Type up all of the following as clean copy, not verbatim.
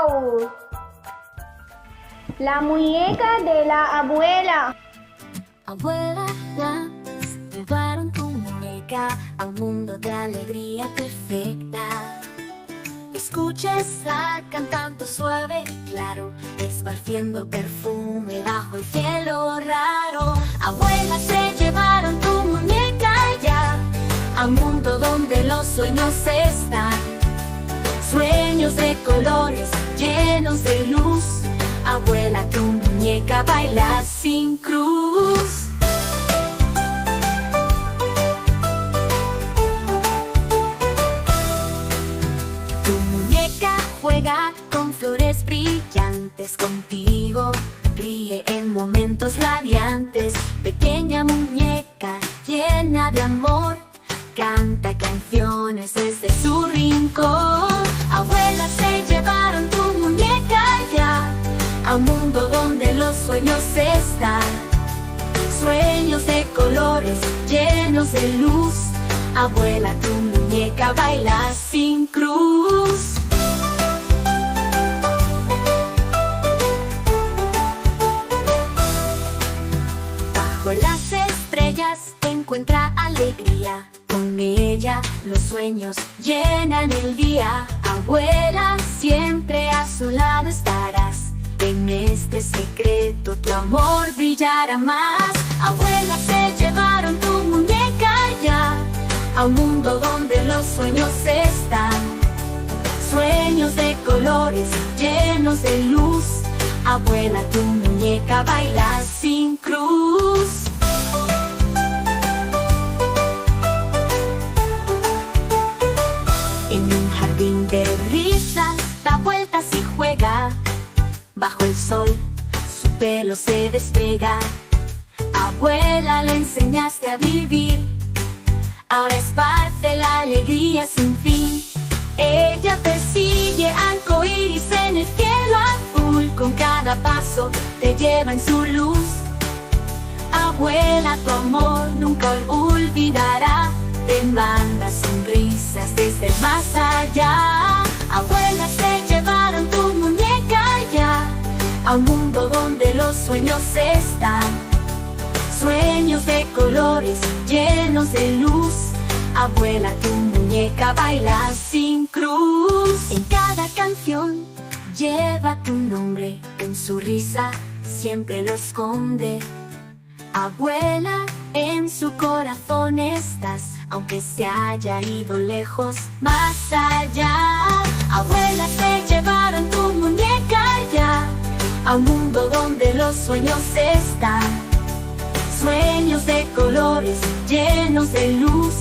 Klaus. La muñeca de la abuela. Abuela, llevaron tu muñeca a un mundo de alegría perfecta. Escucha esa cantando suave y claro, esparciendo perfume bajo el cielo raro. Abuela, se llevaron tu muñeca ya a un mundo donde los sueños están. Sueños de colores llenos de luz. Abuela, tu muñeca baila sin cruz. Tu muñeca juega con flores brillantes contigo. Ríe en momentos radiantes. Pequeña muñeca llena de amor, canta canciones desde su rincón. Abuela, se llevaron tu muñeca ya a un mundo donde los sueños están. Sueños de colores llenos de luz. Abuela, tu muñeca baila sin cruz. Bajo las estrellas encuentra alegría. Con ella los sueños llenan el día. Abuela, siempre a su lado estarás. En este secreto tu amor brillará más. Abuela, se llevaron tu muñeca ya a un mundo donde los sueños están. Sueños de colores llenos de luz. Abuela, tu muñeca baila sin cruz. En un jardín de risas da vueltas y juega. Bajo el sol su pelo se despega. Abuela, le enseñaste a vivir. Ahora esparce la alegría sin fin. Ella persigue arcoíris en el cielo azul. Con cada paso te lleva en su luz. Abuela, tu amor nunca olvidará. Te manda sonrisas desde el más allá. Abuela, se llevaron tu muñeca ya a un mundo donde los sueños están. Sueños de colores llenos de luz. Abuela, tu muñeca baila sin cruz. En cada canción lleva tu nombre. En su risa siempre lo esconde. Abuela, en su corazón estás, aunque se haya ido lejos, más allá. Abuela, se llevaron tu muñeca ya a un mundo donde los sueños están. Sueños de colores llenos de luz.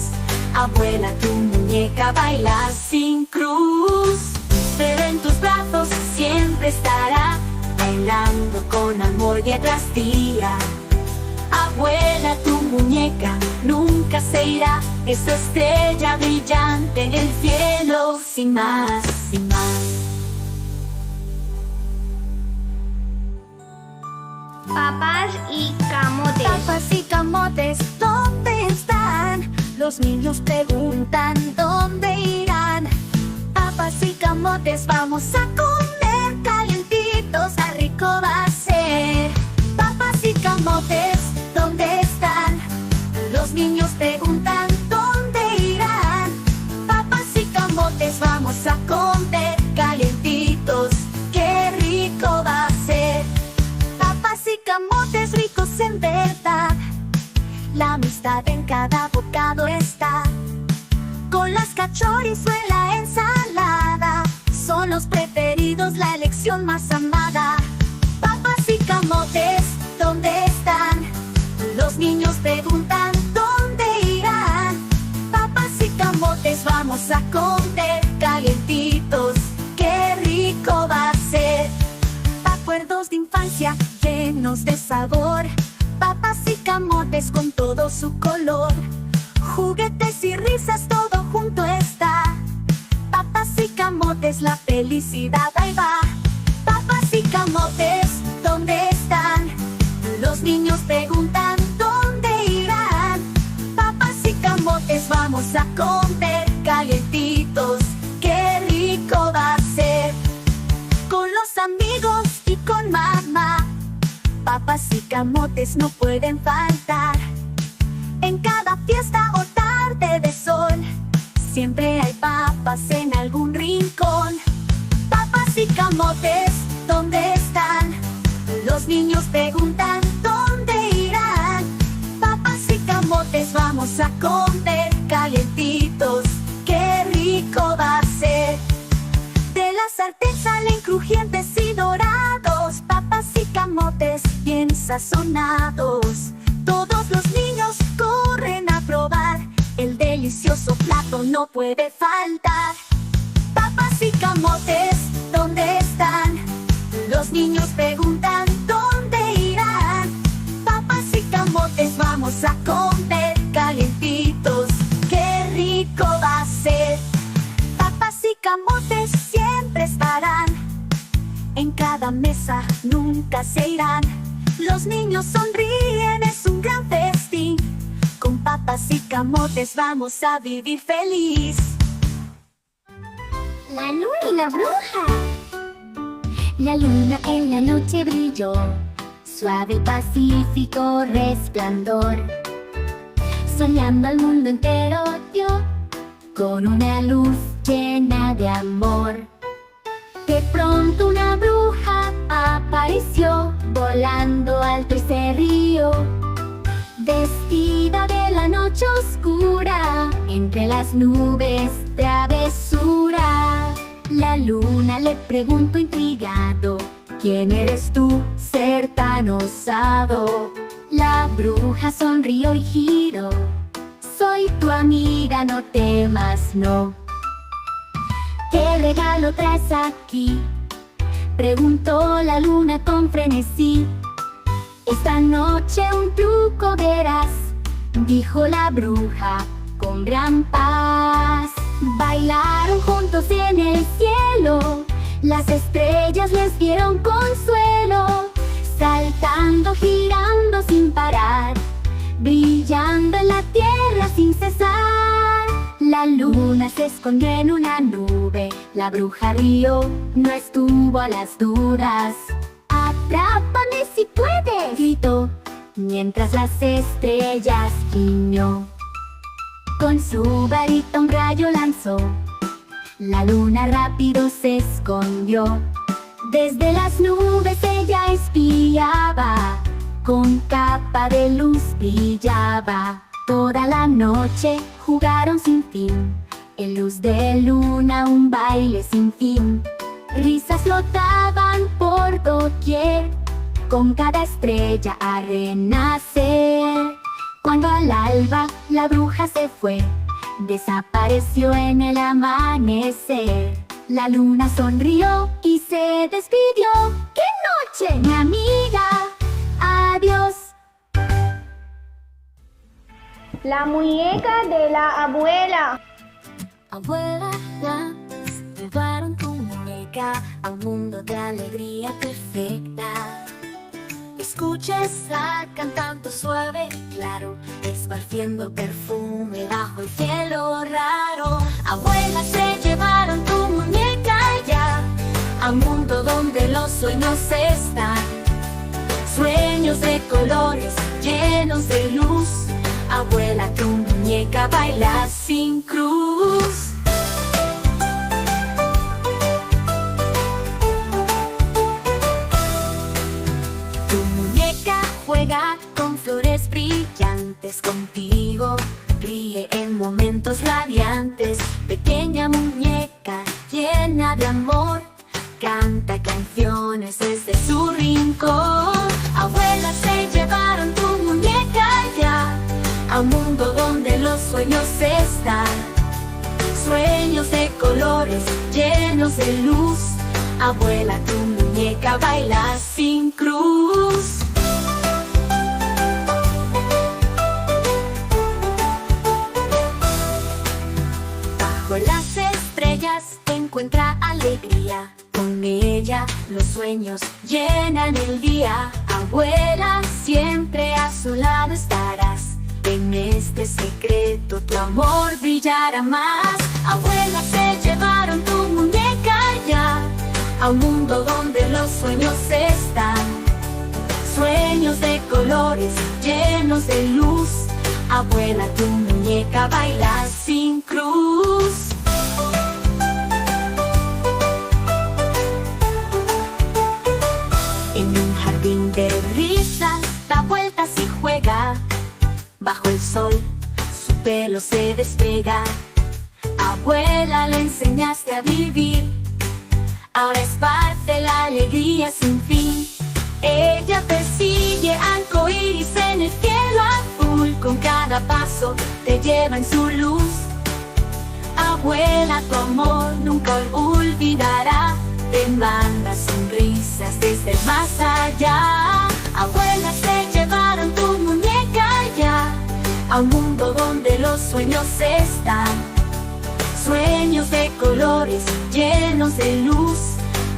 Abuela, tu muñeca baila sin cruz. Pero en tus brazos siempre estará, bailando con amor día tras día. Abuela, tu muñeca nunca se irá. Es tu estrella brillante en el cielo, sin más, sin más. Papas y camotes. Papas y camotes, ¿dónde están? Los niños preguntan, ¿dónde irán? Papas y camotes, vamos a comer calientitos, a rico va a ser. Papas y camotes, ¿dónde están? Los niños preguntan, ¿dónde irán? Papas y camotes, vamos a comer calientitos, qué rico va a ser. Papas y camotes ricos en verdad. La amistad en cada bocado está. Con las cachorris o en la ensalada, son los preferidos, la elección más amada. Papas y camotes, ¿dónde están? Los niños preguntan, ¿dónde irán? Papas y camotes, vamos a comer calientitos, qué rico va a ser. Recuerdos de infancia llenos de sabor. Papas y camotes con todo su color. Juguetes y risas, todo junto está. Papas y camotes, la felicidad ahí va. Papas y camotes, ¿dónde están? Los niños preguntan, ¿dónde irán? Papas y camotes, vamos a comer calientitos, qué rico va a ser. camotes no pueden faltar. En cada fiesta o tarde de sol, siempre hay papas en algún rincón. Papas y camotes, ¿dónde están? Los niños preguntan, ¿dónde irán? Papas y camotes vamos a comer calientitos, ¡qué rico va a ser! De la sartén salen crujientes y dorados, papas y camotes bien sazonados. Todos los niños corren a probar, el delicioso plato no puede faltar. Papas y camotes, ¿dónde están? Los niños preguntan, ¿dónde irán? Papas y camotes vamos a comer calientitos, ¡qué rico va a ser! Papas y camotes siempre estarán, en cada mesa nunca se irán. Los niños sonríen, es un gran festín. Con papas y camotes vamos a vivir feliz. La luna y la bruja. La luna en la noche brilló, suave y pacífico resplandor. Soñando al mundo entero dio, con una luz llena de amor. De pronto una bruja apareció, volando alto y se rió. Vestida de la noche oscura, entre las nubes travesura. La luna le preguntó intrigado, ¿quién eres tú, ser tan osado? La bruja sonrió y giró, soy tu amiga, no temas, no. ¿Qué regalo traes aquí?, preguntó la luna con frenesí. Esta noche un truco verás, dijo la bruja con gran paz. Bailaron juntos en el cielo, las estrellas les dieron consuelo. Saltando, girando sin parar, brillando en la tierra sin cesar. La luna se escondió en una nube, la bruja rió, no estuvo a las dudas. ¡Atrápame si puedes!, gritó, mientras las estrellas guiñó. Con su varita un rayo lanzó, la luna rápido se escondió. Desde las nubes ella espiaba, con capa de luz brillaba. Toda la noche jugaron sin fin, en luz de luna un baile sin fin. Risas flotaban por doquier, con cada estrella a renacer. Cuando al alba la bruja se fue, desapareció en el amanecer. La luna sonrió y se despidió. ¡Qué noche, mi amiga! ¡Adiós! La muñeca de la abuela. Abuela, ya llevaron tu muñeca a un mundo de alegría perfecta. Escucha cantando suave y claro, esparciendo perfume bajo el cielo raro. Abuela, se llevaron tu muñeca ya a un mundo donde los sueños están. Sueños de colores llenos de luz. Abuela, tu muñeca baila sin cruz. Tu muñeca juega con flores brillantes, contigo ríe en momentos radiantes. Pequeña muñeca llena de amor, canta canciones desde su rincón. Abuela, se llevaron tu muñeca ya a un mundo donde los sueños están. Sueños de colores llenos de luz. Abuela, tu muñeca baila sin cruz. Bajo las estrellas encuentra alegría. Con ella los sueños llenan el día. Abuela, siempre a su lado estarás. En este secreto tu amor brillará más. Abuela, se llevaron tu muñeca ya a un mundo donde los sueños están. Sueños de colores llenos de luz. Abuela, tu muñeca baila sin cruz. En un jardín de risas da vueltas y juega. Bajo el sol su pelo se despega. Abuela, le enseñaste a vivir. Ahora esparce la alegría sin fin. Ella persigue arcoíris en el cielo azul. Con cada paso te lleva en su luz. Abuela, tu amor nunca olvidará. Te manda sonrisas desde el más allá. Abuela, se llevaron tu muñeca ya a un mundo donde los sueños están. Sueños de colores llenos de luz.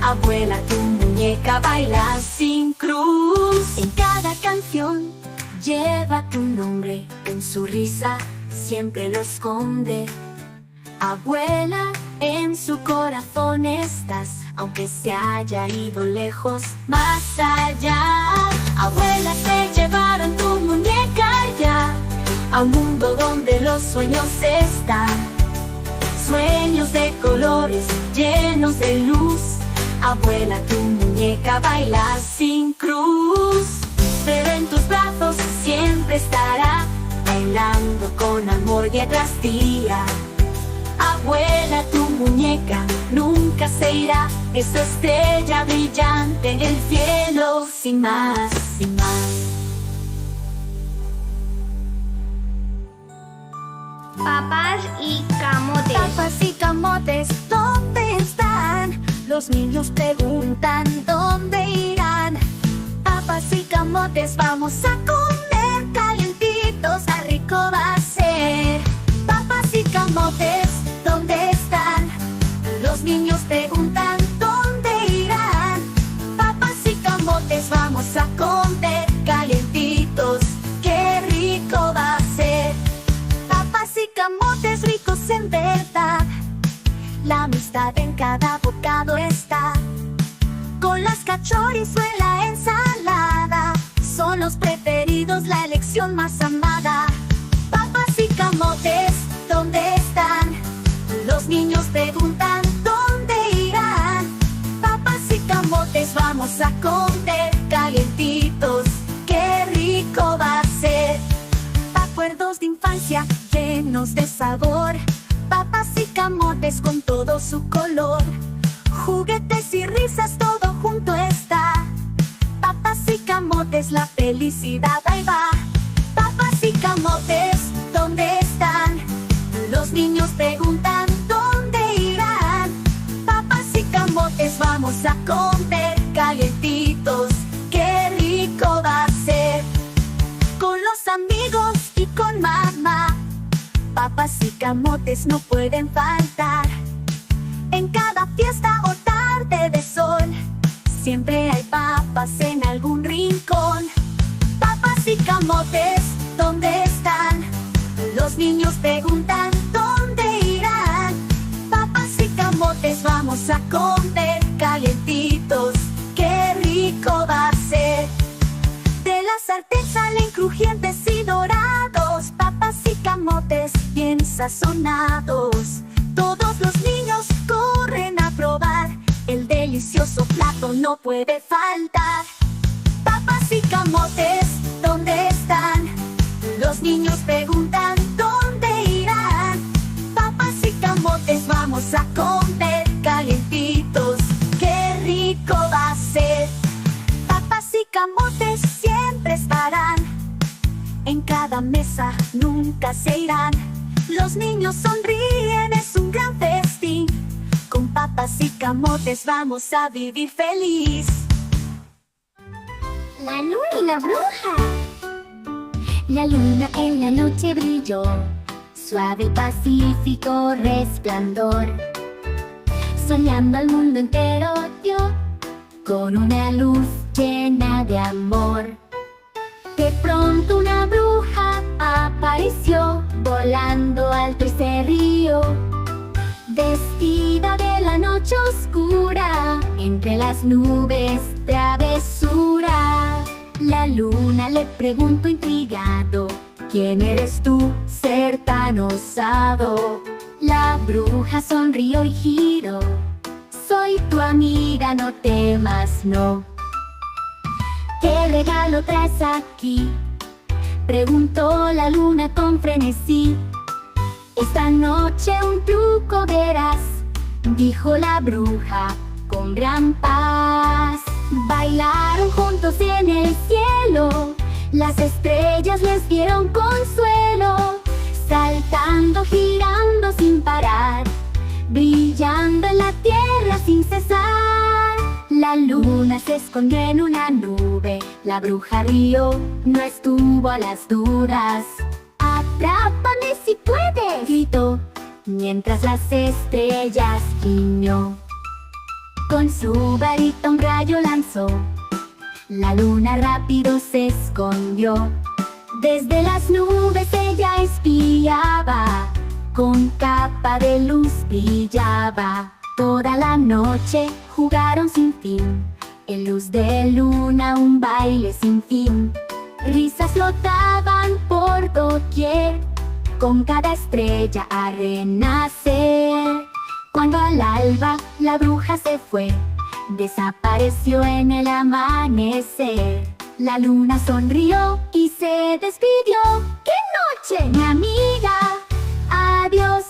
Abuela, tu muñeca baila sin cruz. En cada canción lleva tu nombre. En su risa siempre lo esconde. Abuela, en su corazón estás, aunque se haya ido lejos, más allá. Abuela, se llevaron tu muñeca ya a un mundo donde los sueños están. Sueños de colores llenos de luz. Abuela, tu muñeca baila sin cruz. Pero en tus brazos siempre estará, bailando con amor día tras día. Abuela, tu muñeca nunca se irá. Es tu estrella brillante en el cielo, sin más, sin más. Papas y camotes. Papas y camotes, ¿dónde están? Los niños preguntan, ¿dónde irán? Papas y camotes, vamos a comer calientitos, a rico va a ser. Papas y camotes, ¿dónde están? Los niños preguntan, ¿dónde irán? Papas y camotes, vamos a comer calientitos, qué rico va a ser. Papas y camotes ricos en verdad. La amistad en cada bocado está. Con las cachorris o en la ensalada, son los preferidos, la elección más amada. Papas y camotes, ¿dónde están? Los niños preguntan, ¿dónde irán? Papas y camotes, vamos a comer calientitos, qué rico va a ser. Acuerdos de infancia llenos de sabor. Papas y camotes con todo su color. Juguetes y risas, todo junto está. Papas y camotes, la felicidad ahí va. Papas y camotes, ¿dónde están? Los niños preguntan, ¿dónde irán? Papas y camotes, vamos a comer calientitos, qué rico va a ser. Con los amigos y con mamá, papas y camotes no pueden faltar. En cada fiesta o tarde de sol, siempre hay papas en algún rincón. Papas y camotes, ¿dónde están? Los niños preguntan, ¿dónde irán? Papas y camotes, vamos a comer calientitos, qué rico va a ser. De la sartén salen crujientes y dorados, papas y camotes bien sazonados. Todos los niños corren a probar, el delicioso plato no puede faltar. Papas y camotes, ¿dónde están? Los niños preguntan, ¿dónde irán? Papas y camotes, vamos a comer calientitos, qué rico va a ser. Papas y camotes siempre estarán, en cada mesa nunca se irán. Los niños sonríen, es un gran festín. Con papas y camotes vamos a vivir feliz. La luna y la bruja. La luna en la noche brilló, suave, pacífico resplandor. Soñando al mundo entero dio, con una luz llena de amor. De pronto una bruja apareció, volando alto y se rió. Vestida de la noche oscura, entre las nubes travesura. La luna le preguntó intrigado: ¿quién eres tú, ser tan osado? La bruja sonrió y giró: soy tu amiga, no temas, no. ¿Qué regalo traes aquí?, preguntó la luna con frenesí. Esta noche un truco verás, dijo la bruja con gran paz. Bailaron juntos en el cielo, las estrellas les dieron consuelo, saltando, girando sin parar, brillando en la tierra sin cesar. La luna se escondió en una nube, la bruja rió, no estuvo a las duras. ¡Atrápame si puedes!, gritó, mientras las estrellas guiñó. Con su varita un rayo lanzó, la luna rápido se escondió. Desde las nubes ella espiaba, con capa de luz brillaba. Toda la noche jugaron sin fin, en luz de luna un baile sin fin. Risas flotaban por doquier, con cada estrella a renacer. Cuando al alba la bruja se fue, desapareció en el amanecer. La luna sonrió y se despidió. ¡Qué noche, mi amiga! Adiós.